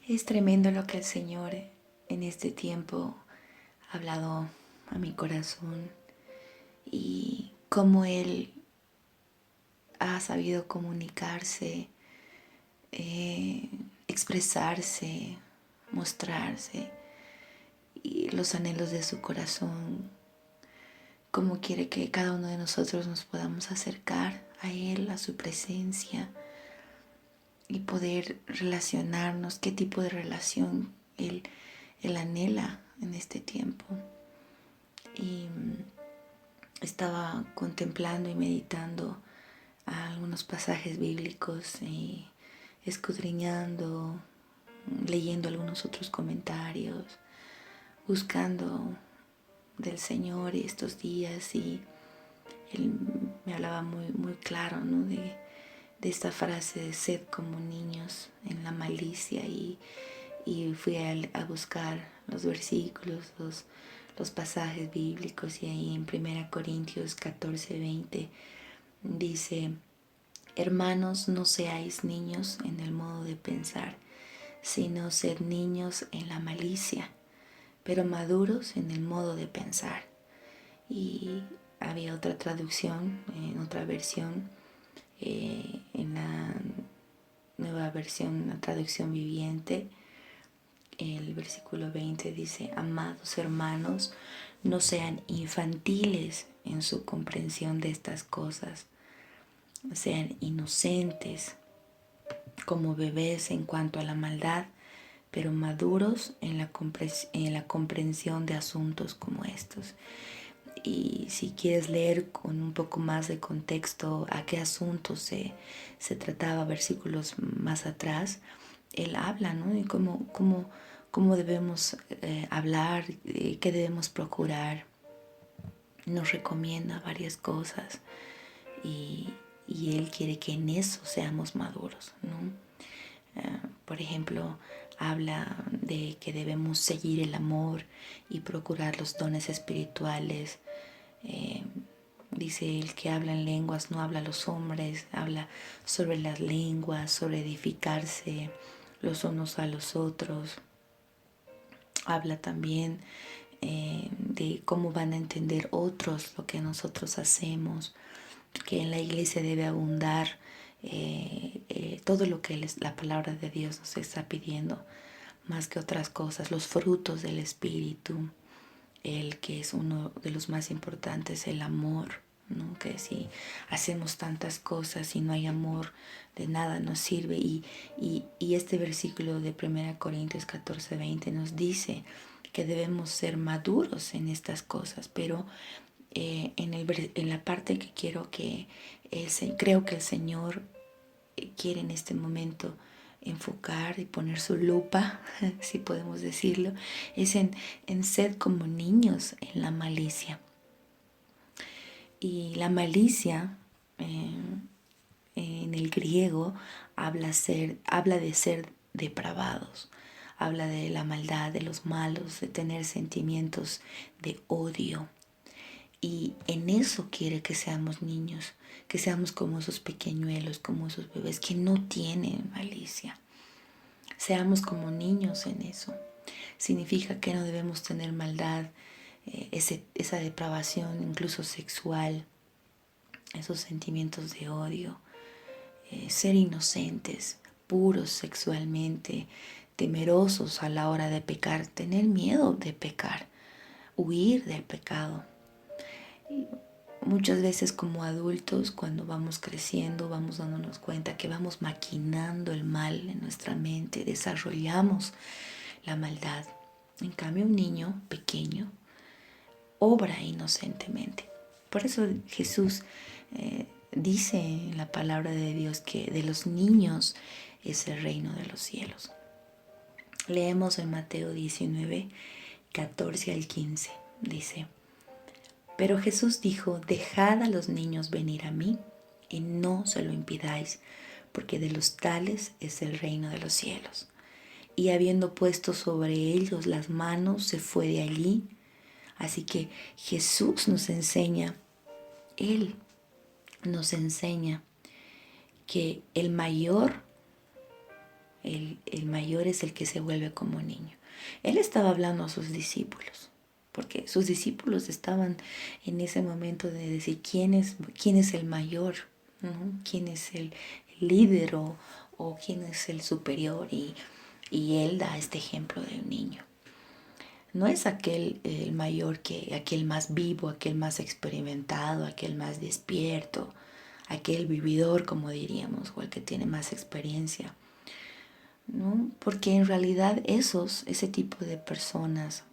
Es tremendo lo que el Señor en este tiempo ha hablado a mi corazón y cómo Él ha sabido comunicarse, eh, expresarse, mostrarse y los anhelos de su corazón, cómo quiere que cada uno de nosotros nos podamos acercar a Él, a su presencia y poder relacionarnos, qué tipo de relación Él anhela en este tiempo. Y estaba contemplando y meditando algunos pasajes bíblicos y escudriñando, leyendo algunos otros comentarios, buscando del Señor estos días, y Él me hablaba muy claro, ¿no? de esta frase de sed como niños en la malicia, y fui a buscar los versículos, los pasajes bíblicos, y ahí en 1 Corintios 14:20 dice: hermanos, no seáis niños en el modo de pensar, sino sed niños en la malicia, pero maduros en el modo de pensar. Y había otra traducción, en otra versión, en la nueva versión, la traducción viviente, el versículo 20 dice: amados hermanos, no sean infantiles en su comprensión de estas cosas, sean inocentes como bebés en cuanto a la maldad, pero maduros en la comprensión de asuntos como estos. Y si quieres leer con un poco más de contexto a qué asuntos se trataba versículos más atrás, él habla, ¿no? De cómo debemos hablar, qué debemos procurar. Nos recomienda varias cosas, y, y Él quiere que en eso seamos maduros, ¿no? Por ejemplo, habla de que debemos seguir el amor y procurar los dones espirituales. Dice: el que habla en lenguas no habla a los hombres, habla sobre las lenguas, sobre edificarse los unos a los otros. Habla también de cómo van a entender otros lo que nosotros hacemos, que en la iglesia debe abundar todo lo que la palabra de Dios nos está pidiendo, más que otras cosas, los frutos del Espíritu, el que es uno de los más importantes, el amor, ¿no? Que si hacemos tantas cosas y no hay amor, de nada nos sirve. Y este versículo de 1 Corintios 14:20 nos dice que debemos ser maduros en estas cosas, pero en la parte que creo que el Señor quiere en este momento enfocar y poner su lupa, si podemos decirlo, es en ser como niños en la malicia. Y la malicia en el griego habla de ser depravados, habla de la maldad, de los malos, de tener sentimientos de odio. Y en eso quiere que seamos niños, que seamos como esos pequeñuelos, como esos bebés que no tienen malicia. Seamos como niños en eso. Significa que no debemos tener maldad, esa depravación incluso sexual, esos sentimientos de odio, ser inocentes, puros sexualmente, temerosos a la hora de pecar, tener miedo de pecar, huir del pecado. Muchas veces como adultos, cuando vamos creciendo, vamos dándonos cuenta que vamos maquinando el mal en nuestra mente, desarrollamos la maldad. En cambio, un niño pequeño obra inocentemente. Por eso Jesús dice en la palabra de Dios que de los niños es el reino de los cielos. Leemos en Mateo 19, 14 al 15. Dice: pero Jesús dijo: dejad a los niños venir a mí y no se lo impidáis, porque de los tales es el reino de los cielos. Y habiendo puesto sobre ellos las manos, se fue de allí. Así que Jesús nos enseña, Él nos enseña que el mayor el mayor es el que se vuelve como niño. Él estaba hablando a sus discípulos, porque sus discípulos estaban en ese momento de decir quién es el mayor, ¿no? ¿Quién es el líder o quién es el superior? Y él da este ejemplo de un niño. No es aquel el mayor, que aquel más vivo, aquel más experimentado, aquel más despierto, aquel vividor, como diríamos, o el que tiene más experiencia, ¿no? Porque en realidad ese tipo de personas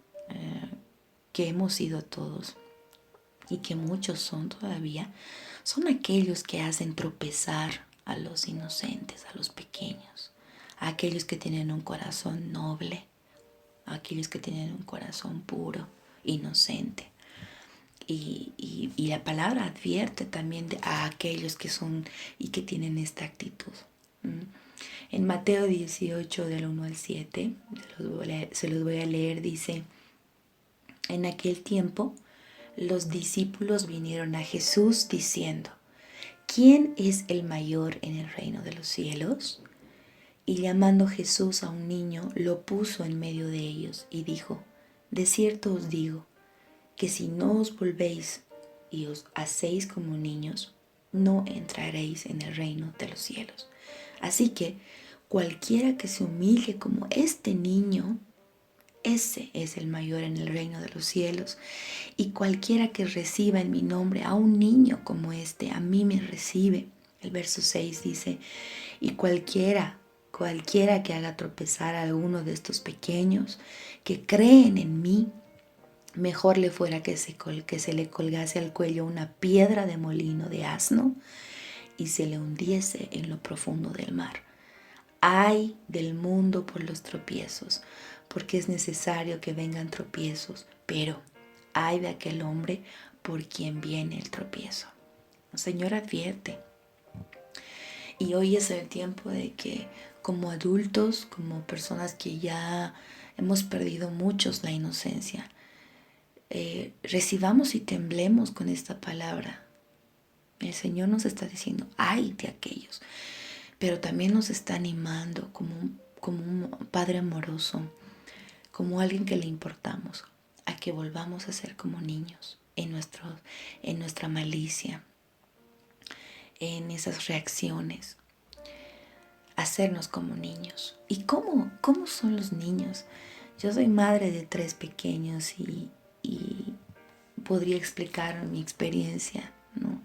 que hemos sido todos y que muchos son todavía, son aquellos que hacen tropezar a los inocentes, a los pequeños, a aquellos que tienen un corazón noble, a aquellos que tienen un corazón puro, inocente. Y la palabra advierte también a aquellos que son y que tienen esta actitud. En Mateo 18, del 1 al 7, se los voy a leer, dice: en aquel tiempo los discípulos vinieron a Jesús diciendo: ¿quién es el mayor en el reino de los cielos? Y llamando Jesús a un niño, lo puso en medio de ellos y dijo: de cierto os digo, que si no os volvéis y os hacéis como niños, no entraréis en el reino de los cielos. Así que cualquiera que se humille como este niño, ese es el mayor en el reino de los cielos. Y cualquiera que reciba en mi nombre a un niño como este, a mí me recibe. El verso 6 dice: y cualquiera que haga tropezar a alguno de estos pequeños que creen en mí, mejor le fuera que se le colgase al cuello una piedra de molino de asno y se le hundiese en lo profundo del mar. Ay del mundo por los tropiezos, porque es necesario que vengan tropiezos, pero ay de aquel hombre por quien viene el tropiezo. El Señor advierte. Y hoy es el tiempo de que como adultos, como personas que ya hemos perdido muchos la inocencia, recibamos y temblemos con esta palabra. El Señor nos está diciendo, ay de aquellos, pero también nos está animando como un Padre amoroso, como alguien que le importamos, a que volvamos a ser como niños en nuestra malicia, en esas reacciones, hacernos como niños. ¿Y cómo son los niños? Yo soy madre de 3 pequeños y podría explicar mi experiencia, ¿no?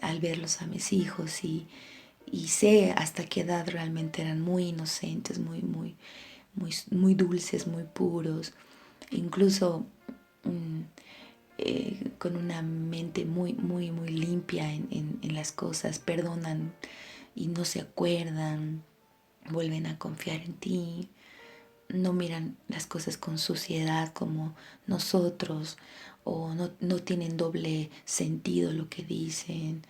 Al verlos a mis hijos y sé hasta qué edad realmente eran muy inocentes, muy dulces, muy puros, incluso con una mente muy limpia en las cosas, perdonan y no se acuerdan, vuelven a confiar en ti, no miran las cosas con suciedad como nosotros, o no tienen doble sentido lo que dicen,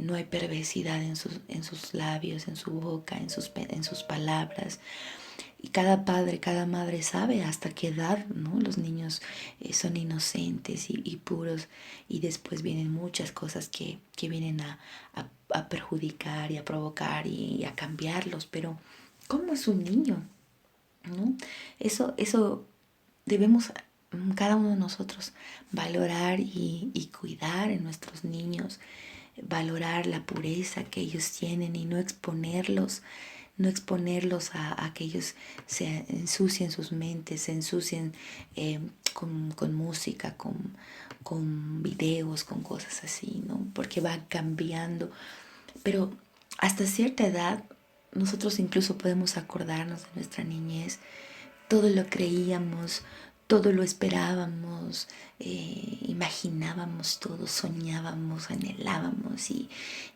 no hay perversidad en sus labios, en su boca, en sus palabras. Y cada padre, cada madre sabe hasta qué edad, ¿no? Los niños son inocentes y puros, y después vienen muchas cosas que vienen a perjudicar y a provocar y a cambiarlos. Pero ¿cómo es un niño? ¿No? Eso debemos cada uno de nosotros valorar y cuidar en nuestros niños, valorar la pureza que ellos tienen y no exponerlos a que ellos se ensucien sus mentes, se ensucien con música, con videos, con cosas así, ¿no? Porque va cambiando. Pero hasta cierta edad nosotros incluso podemos acordarnos de nuestra niñez. Todo lo creíamos, todo lo esperábamos, imaginábamos todo, soñábamos, anhelábamos, y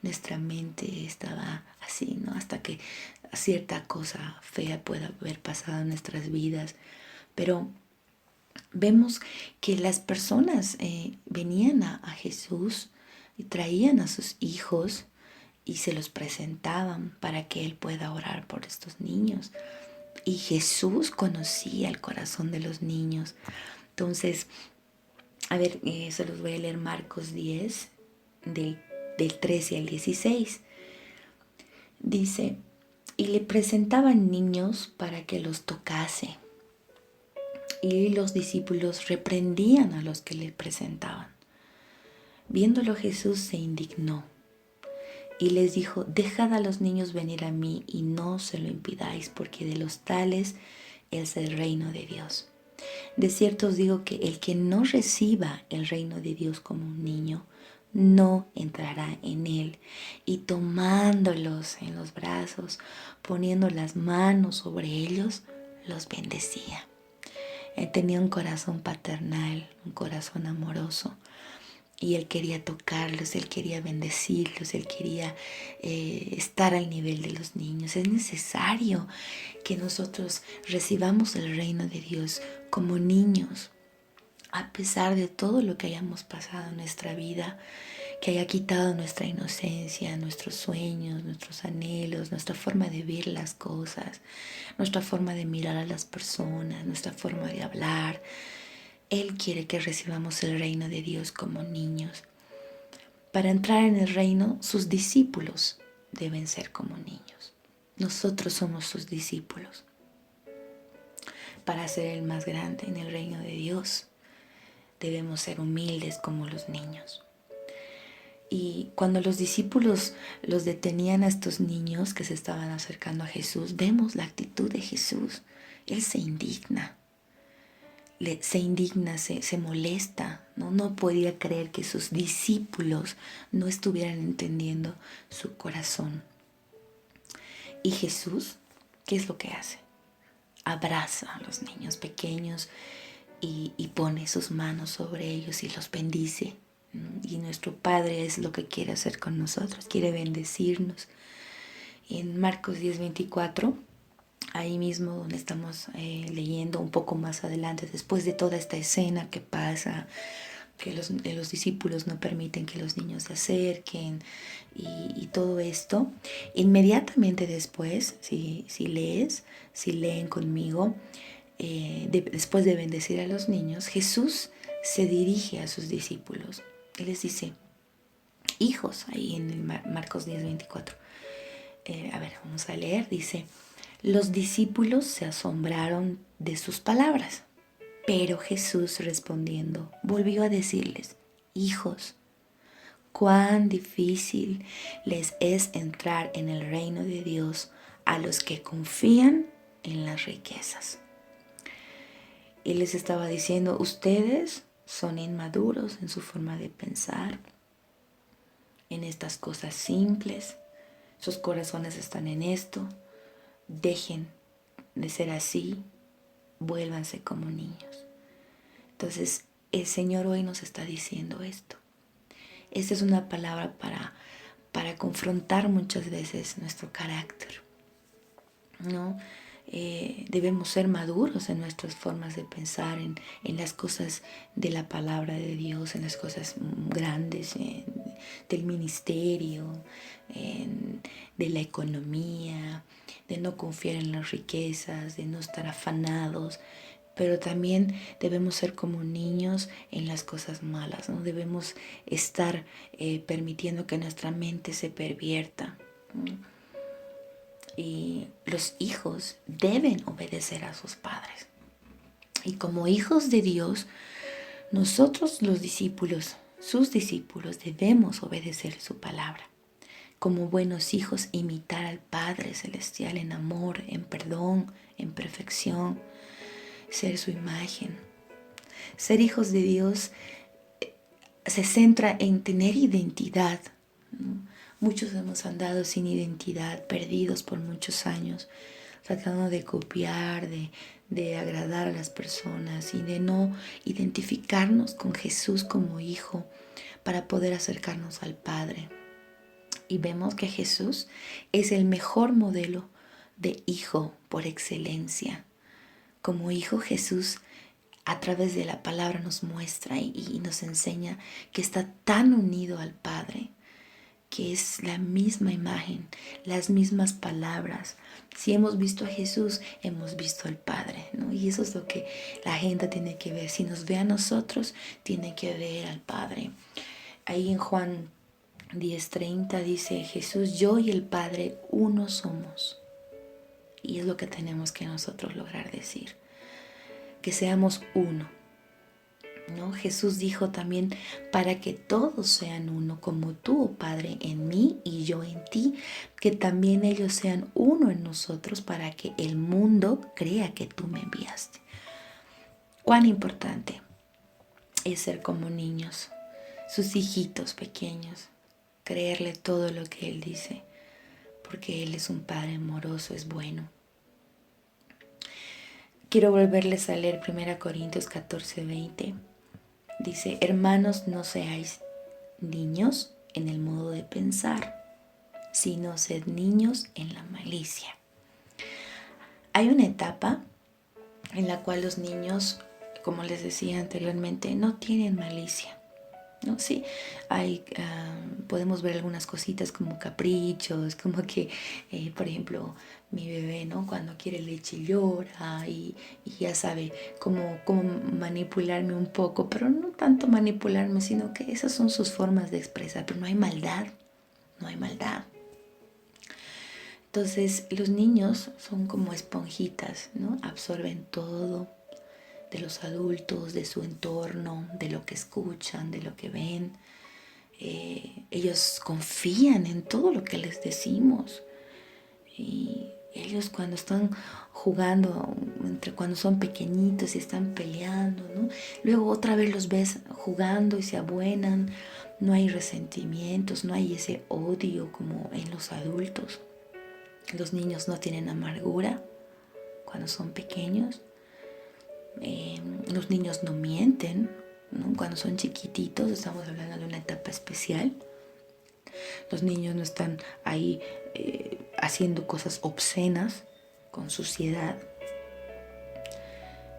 nuestra mente estaba así, ¿no? Hasta que cierta cosa fea pueda haber pasado en nuestras vidas. Pero vemos que las personas venían a Jesús y traían a sus hijos y se los presentaban para que Él pueda orar por estos niños. Y Jesús conocía el corazón de los niños. Entonces, a ver, se los voy a leer Marcos 10, del 13 al 16. Dice: y le presentaban niños para que los tocase. Y los discípulos reprendían a los que le presentaban. Viéndolo, Jesús se indignó y les dijo: dejad a los niños venir a mí y no se lo impidáis, porque de los tales es el reino de Dios. De cierto os digo que el que no reciba el reino de Dios como un niño, no entrará en él. Y tomándolos en los brazos, poniendo las manos sobre ellos, los bendecía. Él tenía un corazón paternal, un corazón amoroso. Y Él quería tocarlos, Él quería bendecirlos, Él quería estar al nivel de los niños. Es necesario que nosotros recibamos el reino de Dios como niños, a pesar de todo lo que hayamos pasado en nuestra vida, que haya quitado nuestra inocencia, nuestros sueños, nuestros anhelos, nuestra forma de ver las cosas, nuestra forma de mirar a las personas, nuestra forma de hablar. Él quiere que recibamos el reino de Dios como niños. Para entrar en el reino, sus discípulos deben ser como niños. Nosotros somos sus discípulos. Para ser el más grande en el reino de Dios, debemos ser humildes como los niños. Y cuando los discípulos los detenían a estos niños que se estaban acercando a Jesús, vemos la actitud de Jesús. Él se indigna. Se molesta, ¿no? No podía creer que sus discípulos no estuvieran entendiendo su corazón. Y Jesús, ¿qué es lo que hace? Abraza a los niños pequeños y pone sus manos sobre ellos y los bendice. Y nuestro Padre es lo que quiere hacer con nosotros, quiere bendecirnos. Y en Marcos 10:24, ahí mismo donde estamos leyendo un poco más adelante, después de toda esta escena que pasa, que los discípulos no permiten que los niños se acerquen y todo esto, inmediatamente después, si leen conmigo, después de bendecir a los niños, Jesús se dirige a sus discípulos y les dice: hijos, ahí en el Marcos 10:24. Vamos a leer, dice: los discípulos se asombraron de sus palabras, pero Jesús, respondiendo, volvió a decirles: hijos, cuán difícil les es entrar en el reino de Dios a los que confían en las riquezas. Él les estaba diciendo: ustedes son inmaduros en su forma de pensar, en estas cosas simples. Sus corazones están en esto. Dejen de ser así, vuélvanse como niños. Entonces, el Señor hoy nos está diciendo esto. Esta es una palabra para confrontar muchas veces nuestro carácter, ¿no? Debemos ser maduros en nuestras formas de pensar, en las cosas de la palabra de Dios, en las cosas grandes, del ministerio, de la economía, de no confiar en las riquezas, de no estar afanados. Pero también debemos ser como niños en las cosas malas, no debemos estar permitiendo que nuestra mente se pervierta, ¿no? Y los hijos deben obedecer a sus padres. Y como hijos de Dios, nosotros los discípulos, sus discípulos, debemos obedecer su palabra. Como buenos hijos, imitar al Padre Celestial en amor, en perdón, en perfección, ser su imagen. Ser hijos de Dios se centra en tener identidad, ¿no? Muchos hemos andado sin identidad, perdidos por muchos años, tratando de copiar, de agradar a las personas y de no identificarnos con Jesús como hijo para poder acercarnos al Padre. Y vemos que Jesús es el mejor modelo de hijo por excelencia. Como hijo, Jesús a través de la palabra nos muestra y nos enseña que está tan unido al Padre, que es la misma imagen, las mismas palabras. Si hemos visto a Jesús, hemos visto al Padre, ¿no? Y eso es lo que la gente tiene que ver. Si nos ve a nosotros, tiene que ver al Padre. Ahí en Juan 10:30 dice Jesús: yo y el Padre uno somos. Y es lo que tenemos que nosotros lograr decir, que seamos uno, ¿no? Jesús dijo también, para que todos sean uno, como tú, oh Padre, en mí y yo en ti, que también ellos sean uno en nosotros, para que el mundo crea que tú me enviaste. Cuán importante es ser como niños, sus hijitos pequeños, creerle todo lo que Él dice, porque Él es un Padre amoroso, es bueno. Quiero volverles a leer 1 Corintios 14:20. Dice, hermanos, no seáis niños en el modo de pensar, sino sed niños en la malicia. Hay una etapa en la cual los niños, como les decía anteriormente, no tienen malicia, ¿no? Sí, podemos ver algunas cositas como caprichos, como que, por ejemplo, mi bebé, ¿no? Cuando quiere leche llora y ya sabe cómo manipularme un poco, pero no tanto manipularme, sino que esas son sus formas de expresar, pero no hay maldad, no hay maldad. Entonces, los niños son como esponjitas, ¿no? Absorben todo de los adultos, de su entorno, de lo que escuchan, de lo que ven. Ellos confían en todo lo que les decimos. Y ellos cuando están jugando, cuando son pequeñitos y están peleando, ¿no? Luego otra vez los ves jugando y se abuenan. No hay resentimientos, no hay ese odio como en los adultos. Los niños no tienen amargura cuando son pequeños. Los niños no mienten, ¿no? Cuando son chiquititos, estamos hablando de una etapa especial. Los niños no están ahí haciendo cosas obscenas con suciedad.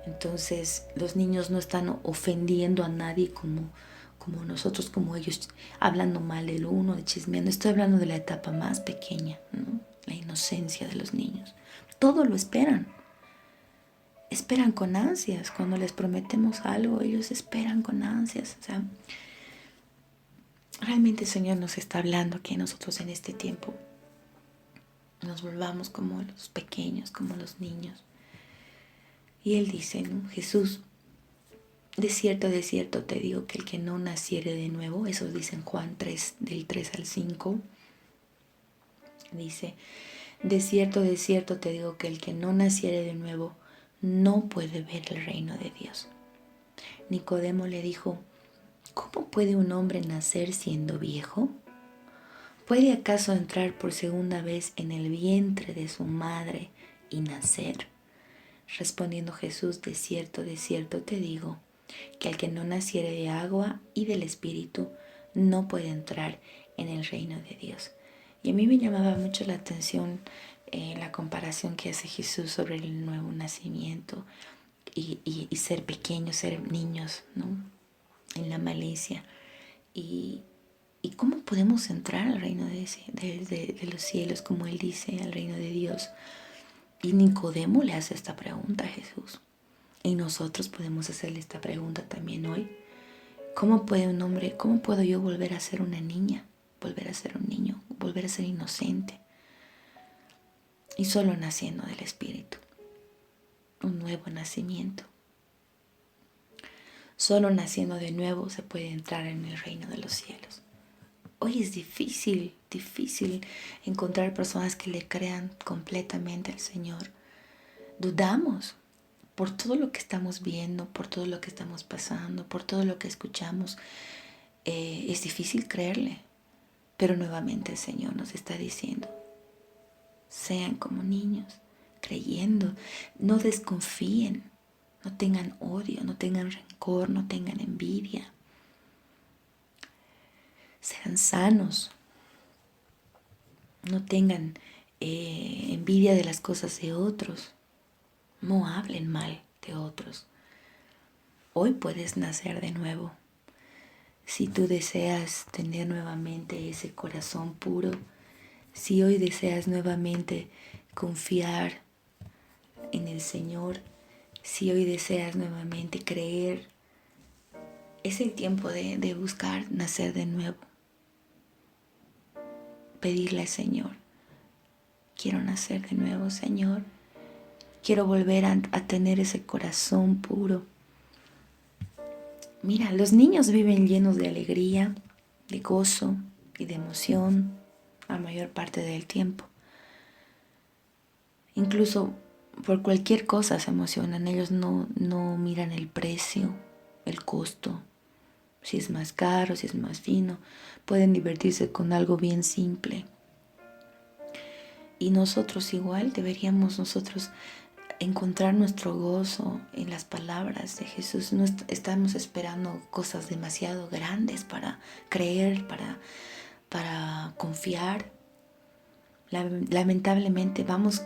Entonces, los niños no están ofendiendo a nadie como nosotros, como ellos, hablando mal del uno, de chismeando. Estoy hablando de la etapa más pequeña, ¿no? La inocencia de los niños. Todo lo esperan. Esperan con ansias. Cuando les prometemos algo, ellos esperan con ansias. O sea, realmente el Señor nos está hablando que nosotros en este tiempo nos volvamos como los pequeños, como los niños. Y Él dice, ¿no? Jesús, de cierto te digo que el que no naciere de nuevo, eso dice en Juan 3, del 3 al 5, dice, de cierto te digo que el que no naciere de nuevo no puede ver el reino de Dios. Nicodemo le dijo, ¿cómo puede un hombre nacer siendo viejo? ¿Puede acaso entrar por segunda vez en el vientre de su madre y nacer? Respondiendo Jesús, de cierto te digo, que el que no naciere de agua y del Espíritu no puede entrar en el reino de Dios. Y a mí me llamaba mucho la atención la comparación que hace Jesús sobre el nuevo nacimiento y ser pequeños, ser niños, ¿no? En la malicia. Y cómo podemos entrar al reino de los cielos, como Él dice, al reino de Dios. Y Nicodemo le hace esta pregunta a Jesús. Y nosotros podemos hacerle esta pregunta también hoy. ¿Cómo puedo yo volver a ser una niña? Volver a ser un niño, volver a ser inocente. Y solo naciendo del Espíritu. Un nuevo nacimiento. Solo naciendo de nuevo se puede entrar en el reino de los cielos. Hoy es difícil encontrar personas que le crean completamente al Señor. Dudamos por todo lo que estamos viendo, por todo lo que estamos pasando, por todo lo que escuchamos. Es difícil creerle, pero nuevamente el Señor nos está diciendo, sean como niños, creyendo, no desconfíen, no tengan odio, no tengan rencor, no tengan envidia. Sean sanos, no tengan envidia de las cosas de otros, no hablen mal de otros. Hoy puedes nacer de nuevo. Si tú deseas tener nuevamente ese corazón puro, si hoy deseas nuevamente confiar en el Señor, si hoy deseas nuevamente creer, es el tiempo de buscar nacer de nuevo. Pedirle al Señor, quiero nacer de nuevo, Señor, Quiero volver a tener ese corazón puro. Mira, los niños viven llenos de alegría, de gozo y de emoción la mayor parte del tiempo. Incluso por cualquier cosa se emocionan. Ellos no miran el precio, el costo, si es más caro, si es más fino. Pueden divertirse con algo bien simple. Y nosotros igual deberíamos encontrar nuestro gozo en las palabras de Jesús. No estamos esperando cosas demasiado grandes para creer, para confiar. Lamentablemente vamos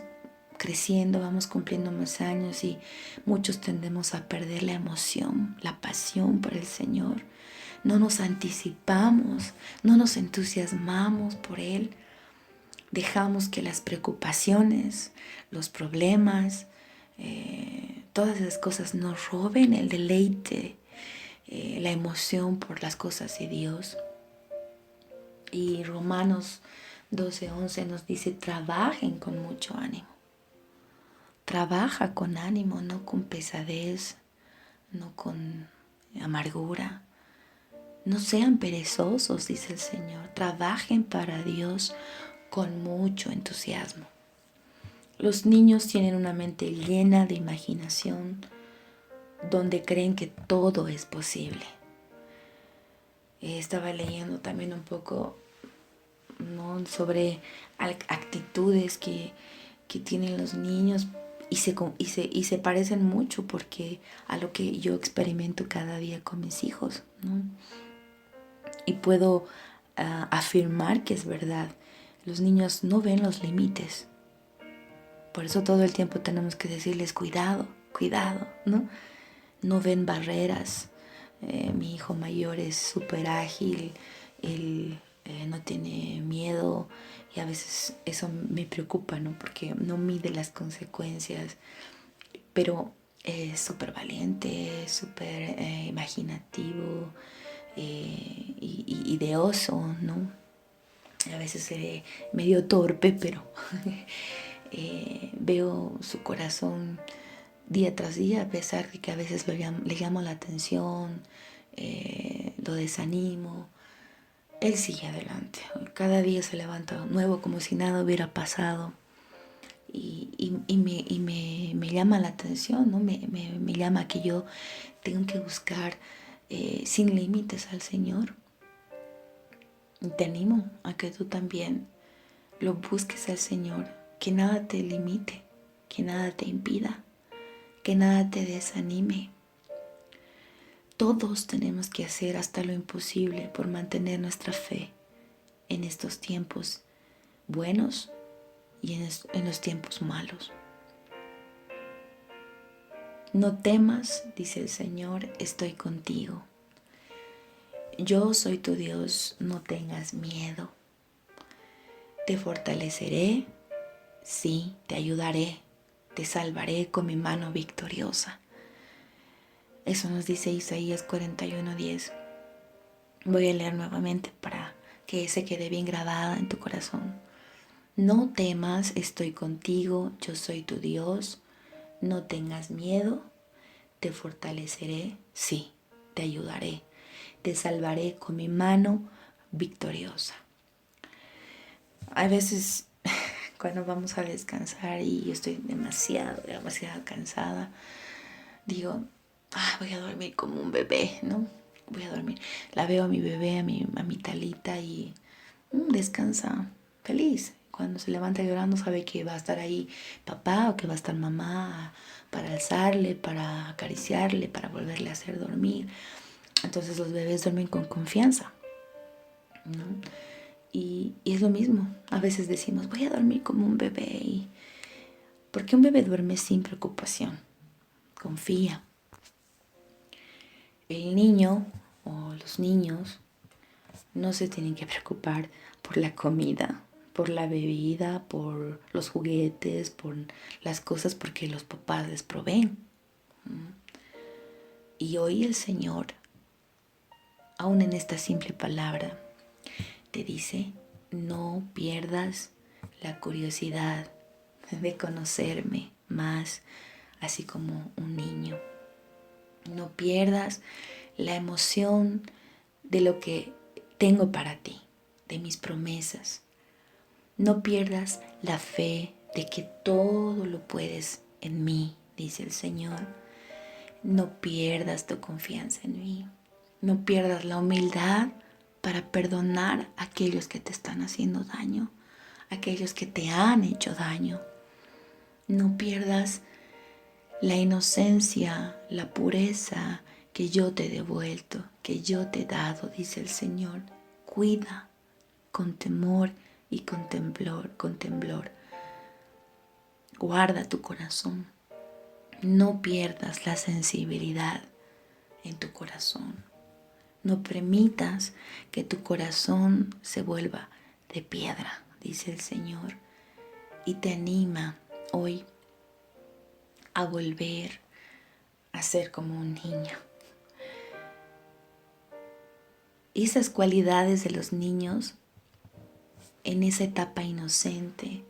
creciendo, vamos cumpliendo más años y muchos tendemos a perder la emoción, la pasión por el Señor. No nos anticipamos, no nos entusiasmamos por Él. Dejamos que las preocupaciones, los problemas, todas esas cosas nos roben el deleite, la emoción por las cosas de Dios. Y Romanos 12:11 nos dice: trabajen con mucho ánimo. Trabaja con ánimo, no con pesadez, no con amargura. No sean perezosos, dice el Señor. Trabajen para Dios con mucho entusiasmo. Los niños tienen una mente llena de imaginación, donde creen que todo es posible. Estaba leyendo también un poco, ¿no?, sobre actitudes que tienen los niños y se parecen mucho porque a lo que yo experimento cada día con mis hijos, ¿no? Y puedo afirmar que es verdad. Los niños no ven los límites. Por eso todo el tiempo tenemos que decirles cuidado, cuidado, ¿no? No ven barreras. Mi hijo mayor es súper ágil, él no tiene miedo y a veces eso me preocupa, ¿no? Porque no mide las consecuencias, pero es súper valiente, súper imaginativo y ideoso, ¿no? A veces se ve medio torpe, pero veo su corazón día tras día, a pesar de que a veces le llamo la atención, lo desanimo. Él sigue adelante. Cada día se levanta nuevo como si nada hubiera pasado. Y me llama la atención, ¿no? Me llama que yo tengo que buscar sin límites al Señor. Te animo a que tú también lo busques al Señor, que nada te limite, que nada te impida, que nada te desanime. Todos tenemos que hacer hasta lo imposible por mantener nuestra fe en estos tiempos buenos y en los tiempos malos. No temas, dice el Señor, estoy contigo. Yo soy tu Dios, no tengas miedo. Te fortaleceré, sí, te ayudaré, te salvaré con mi mano victoriosa. Eso nos dice Isaías 41:10. Voy a leer nuevamente para que se quede bien grabada en tu corazón. No temas, estoy contigo, yo soy tu Dios. No tengas miedo, te fortaleceré, sí, te ayudaré, te salvaré con mi mano victoriosa. A veces cuando vamos a descansar y yo estoy demasiado cansada, digo, voy a dormir como un bebé, ¿no? Voy a dormir. La veo a mi bebé, a mi Talita y descansa feliz. Cuando se levanta llorando sabe que va a estar ahí papá o que va a estar mamá para alzarle, para acariciarle, para volverle a hacer dormir. Entonces los bebés duermen con confianza, ¿no? Y es lo mismo. A veces decimos, voy a dormir como un bebé. Porque un bebé duerme sin preocupación. Confía. El niño o los niños no se tienen que preocupar por la comida, por la bebida, por los juguetes, por las cosas, porque los papás les proveen. Y hoy el Señor, aún en esta simple palabra, te dice, no pierdas la curiosidad de conocerme, más, así como un niño. No pierdas la emoción de lo que tengo para ti, de mis promesas. No pierdas la fe de que todo lo puedes en mí, dice el Señor. No pierdas tu confianza en mí. No pierdas la humildad para perdonar a aquellos que te están haciendo daño, aquellos que te han hecho daño. No pierdas la inocencia, la pureza que yo te he devuelto, que yo te he dado, dice el Señor. Cuida con temor y con temblor. Guarda tu corazón. No pierdas la sensibilidad en tu corazón. No permitas que tu corazón se vuelva de piedra, dice el Señor. Y te anima hoy a volver a ser como un niño. Y esas cualidades de los niños en esa etapa inocente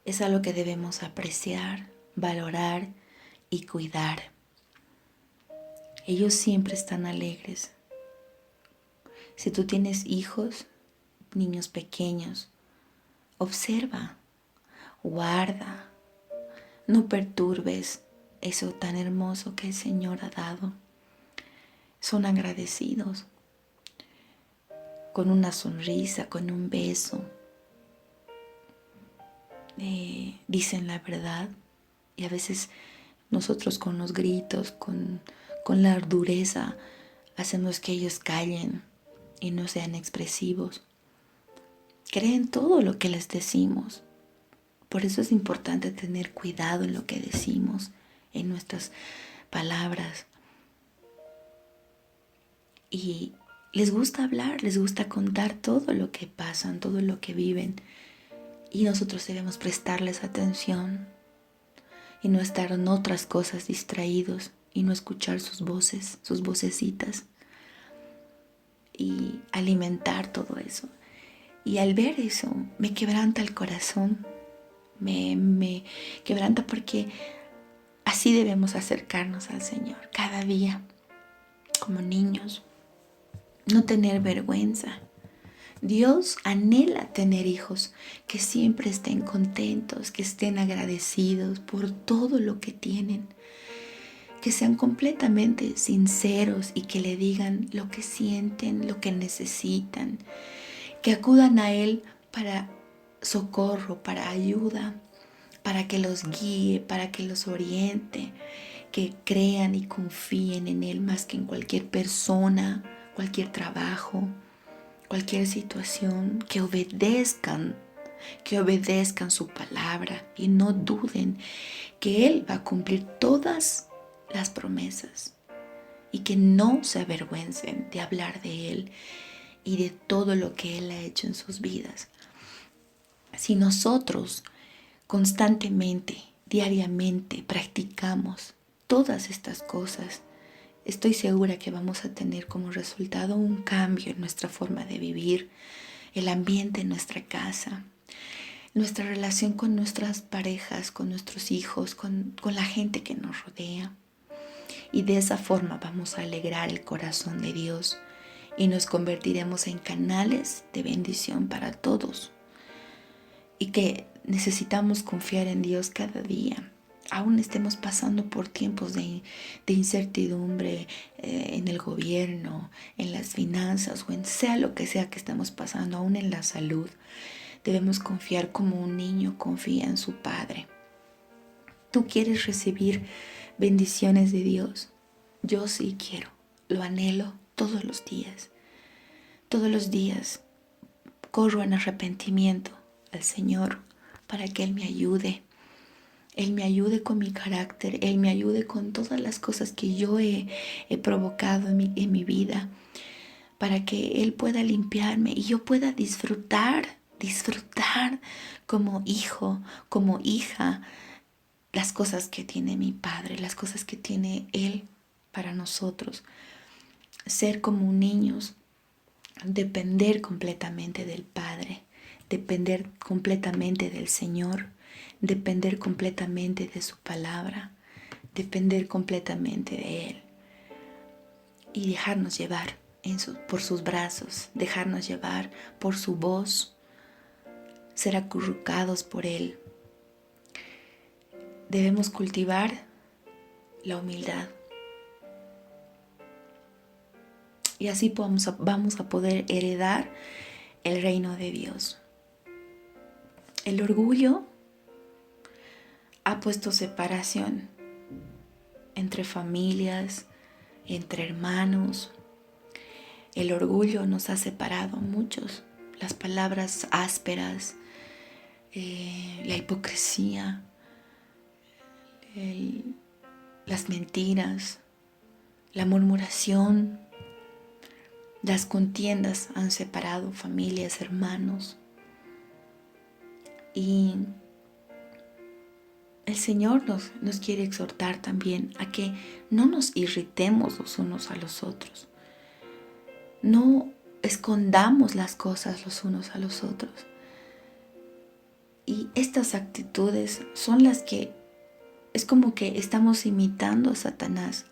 es algo que debemos apreciar, valorar y cuidar. Ellos siempre están alegres. Si tú tienes hijos, niños pequeños, observa, guarda, no perturbes eso tan hermoso que el Señor ha dado. Son agradecidos, con una sonrisa, con un beso. Dicen la verdad y a veces nosotros con los gritos, con la dureza, hacemos que ellos callen y no sean expresivos. Creen todo lo que les decimos. Por eso es importante tener cuidado en lo que decimos, en nuestras palabras. Y les gusta hablar, les gusta contar todo lo que pasan, todo lo que viven. Y nosotros debemos prestarles atención y no estar en otras cosas distraídos y no escuchar sus voces, sus vocecitas y alimentar todo eso. Y al ver eso me quebranta el corazón, me quebranta porque así debemos acercarnos al Señor cada día como niños, no tener vergüenza. Dios anhela tener hijos que siempre estén contentos, que estén agradecidos por todo lo que tienen, que sean completamente sinceros y que le digan lo que sienten, lo que necesitan, que acudan a Él para socorro, para ayuda, para que los guíe, para que los oriente, que crean y confíen en Él más que en cualquier persona, cualquier trabajo, cualquier situación, que obedezcan su palabra y no duden que Él va a cumplir todas las promesas y que no se avergüencen de hablar de Él y de todo lo que Él ha hecho en sus vidas. Si nosotros constantemente, diariamente practicamos todas estas cosas, estoy segura que vamos a tener como resultado un cambio en nuestra forma de vivir, el ambiente en nuestra casa, nuestra relación con nuestras parejas, con nuestros hijos, con la gente que nos rodea. Y de esa forma vamos a alegrar el corazón de Dios y nos convertiremos en canales de bendición para todos. Y que necesitamos confiar en Dios cada día. Aún estemos pasando por tiempos de incertidumbre en el gobierno, en las finanzas o en sea lo que sea que estemos pasando, aún en la salud, debemos confiar como un niño confía en su padre. ¿Tú quieres recibir bendiciones de Dios? Yo sí quiero, lo anhelo todos los días. Todos los días corro en arrepentimiento al Señor para que Él me ayude. Él me ayude con mi carácter, Él me ayude con todas las cosas que yo he provocado en mi vida, para que Él pueda limpiarme y yo pueda disfrutar como hijo, como hija, las cosas que tiene mi Padre, las cosas que tiene Él para nosotros. Ser como niños, depender completamente del Padre, depender completamente del Señor, depender completamente de su palabra, depender completamente de Él y dejarnos llevar por sus brazos, dejarnos llevar por su voz, ser acurrucados por Él. Debemos cultivar la humildad y así vamos a poder heredar el reino de Dios. El orgullo ha puesto separación entre familias, entre hermanos. El orgullo nos ha separado a muchos. Las palabras ásperas, la hipocresía, las mentiras, la murmuración, las contiendas han separado familias, hermanos. Y el Señor nos quiere exhortar también a que no nos irritemos los unos a los otros. No escondamos las cosas los unos a los otros. Y estas actitudes son las que es como que estamos imitando a Satanás,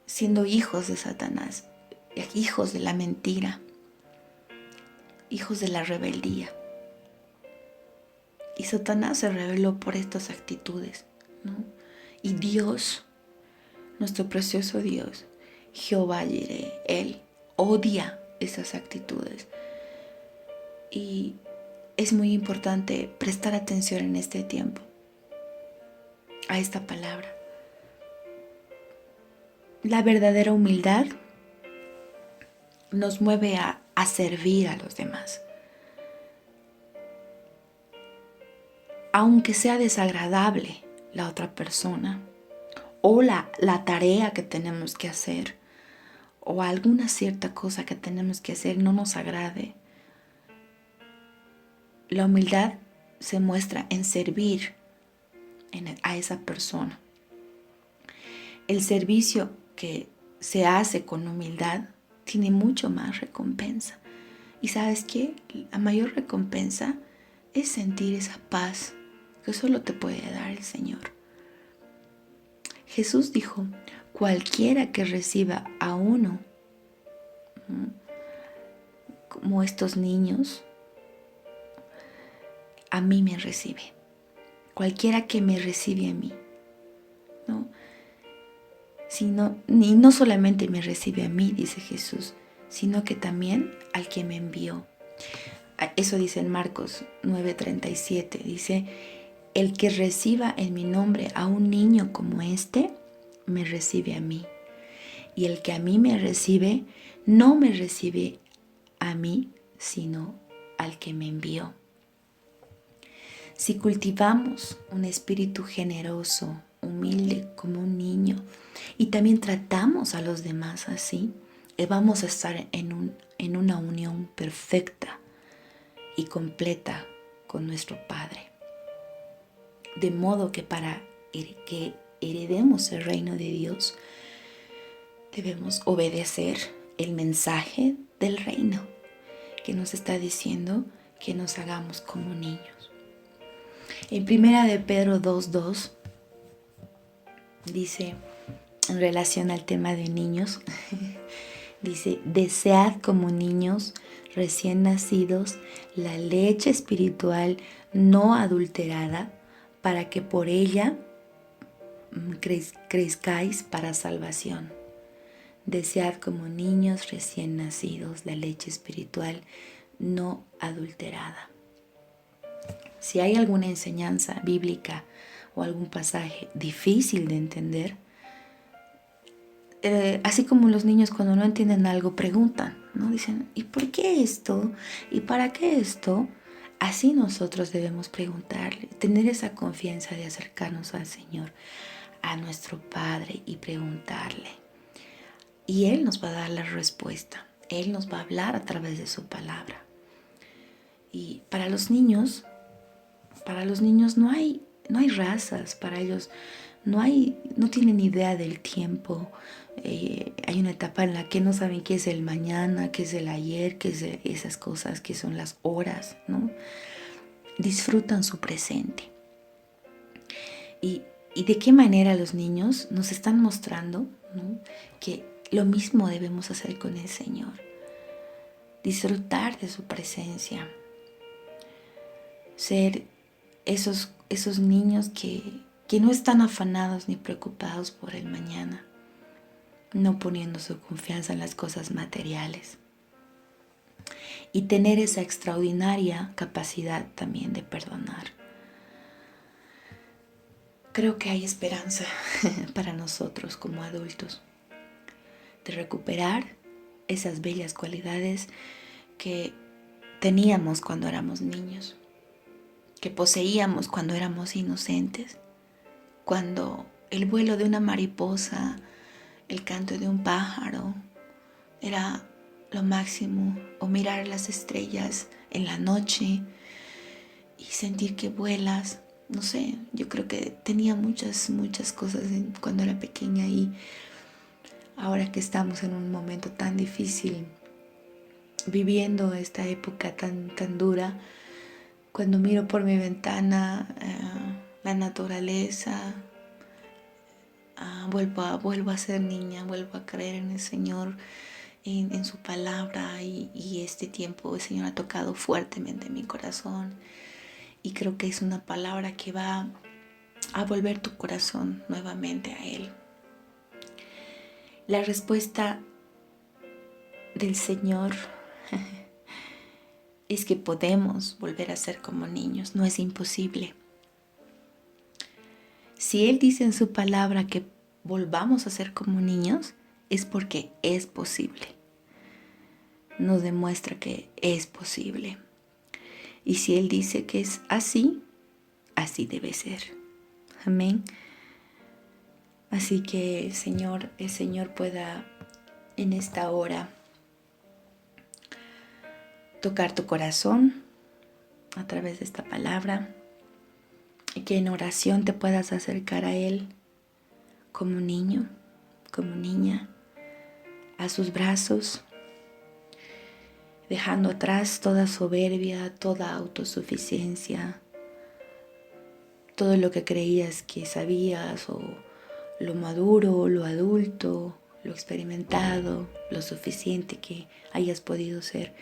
siendo hijos de Satanás, hijos de la mentira, hijos de la rebeldía. Y Satanás se rebeló por estas actitudes, ¿no? Y Dios, nuestro precioso Dios, Jehová Jireh, Él odia esas actitudes. Y es muy importante prestar atención en este tiempo a esta palabra. La verdadera humildad nos mueve a servir a los demás. Aunque sea desagradable la otra persona o la tarea que tenemos que hacer o alguna cierta cosa que tenemos que hacer no nos agrade, la humildad se muestra en servir a esa persona. El servicio que se hace con humildad tiene mucho más recompensa. ¿Y sabes qué? La mayor recompensa es sentir esa paz que solo te puede dar el Señor. Jesús dijo, cualquiera que reciba a uno como estos niños, a mí me recibe. Cualquiera que me recibe a mí, ¿no? Y no solamente me recibe a mí, dice Jesús, sino que también al que me envió. Eso dice en Marcos 9:37, dice, el que reciba en mi nombre a un niño como este, me recibe a mí. Y el que a mí me recibe, no me recibe a mí, sino al que me envió. Si cultivamos un espíritu generoso, humilde como un niño, y también tratamos a los demás así, vamos a estar en una unión perfecta y completa con nuestro Padre. De modo que para que heredemos el reino de Dios, debemos obedecer el mensaje del reino que nos está diciendo que nos hagamos como niños. En 1 de Pedro 2:2 dice, en relación al tema de niños, dice, desead como niños recién nacidos la leche espiritual no adulterada, para que por ella crezcáis para salvación. Desead como niños recién nacidos la leche espiritual no adulterada. Si hay alguna enseñanza bíblica o algún pasaje difícil de entender, así como los niños cuando no entienden algo preguntan, ¿no? Dicen, ¿y por qué esto? ¿Y para qué esto? Así nosotros debemos preguntarle, tener esa confianza de acercarnos al Señor, a nuestro Padre y preguntarle. Y Él nos va a dar la respuesta. Él nos va a hablar a través de su palabra. Y para los niños no hay razas, para ellos no tienen idea del tiempo. Hay una etapa en la que no saben qué es el mañana, qué es el ayer, qué es esas cosas que son las horas, ¿no? Disfrutan su presente. y de qué manera los niños nos están mostrando, ¿no?, que lo mismo debemos hacer con el Señor. Disfrutar de su presencia. Ser esos niños que no están afanados ni preocupados por el mañana, no poniendo su confianza en las cosas materiales. Y tener esa extraordinaria capacidad también de perdonar. Creo que hay esperanza para nosotros como adultos de recuperar esas bellas cualidades que teníamos cuando éramos niños, que poseíamos cuando éramos inocentes, cuando el vuelo de una mariposa, el canto de un pájaro era lo máximo, o mirar las estrellas en la noche y sentir que vuelas. No sé, yo creo que tenía muchas cosas cuando era pequeña, y ahora que estamos en un momento tan difícil, viviendo esta época tan dura, cuando miro por mi ventana la naturaleza, vuelvo a ser niña, vuelvo a creer en el Señor, en su palabra, y este tiempo el Señor ha tocado fuertemente mi corazón, y creo que es una palabra que va a volver tu corazón nuevamente a Él. La respuesta del Señor es que podemos volver a ser como niños, no es imposible. Si Él dice en su palabra que volvamos a ser como niños, es porque es posible. Nos demuestra que es posible. Y si Él dice que es así, así debe ser. Amén. Así que el Señor pueda en esta hora tocar tu corazón a través de esta palabra, y que en oración te puedas acercar a Él como niño, como niña, a sus brazos, dejando atrás toda soberbia, toda autosuficiencia, todo lo que creías que sabías, o lo maduro, lo adulto, lo experimentado, lo suficiente que hayas podido ser,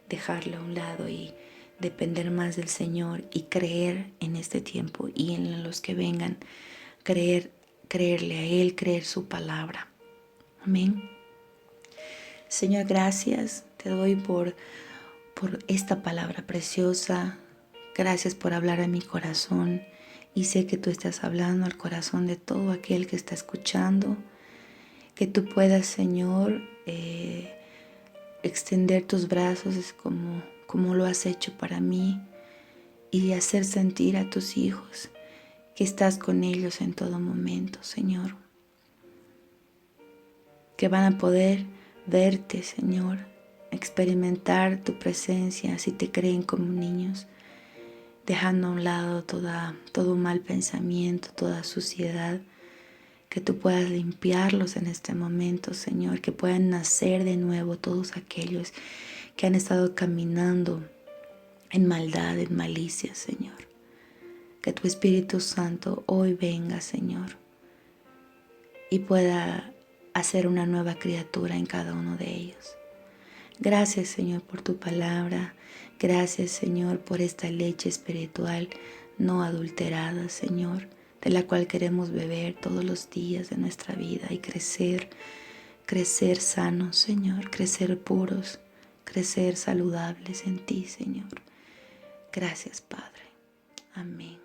dejarlo a un lado y depender más del Señor, y creer en este tiempo y en los que vengan, creerle a Él, creer su palabra. Amén. Señor, gracias te doy por esta palabra preciosa. Gracias por hablar a mi corazón, y sé que tú estás hablando al corazón de todo aquel que está escuchando. Que tú puedas, Señor, extender tus brazos como lo has hecho para mí, y hacer sentir a tus hijos que estás con ellos en todo momento, Señor. Que van a poder verte, Señor, experimentar tu presencia si te creen como niños, dejando a un lado todo mal pensamiento, toda suciedad. Que tú puedas limpiarlos en este momento, Señor, que puedan nacer de nuevo todos aquellos que han estado caminando en maldad, en malicia, Señor. Que tu Espíritu Santo hoy venga, Señor, y pueda hacer una nueva criatura en cada uno de ellos. Gracias, Señor, por tu palabra. Gracias, Señor, por esta leche espiritual no adulterada, Señor, de la cual queremos beber todos los días de nuestra vida y crecer sanos, Señor, crecer puros, crecer saludables en ti, Señor. Gracias, Padre. Amén.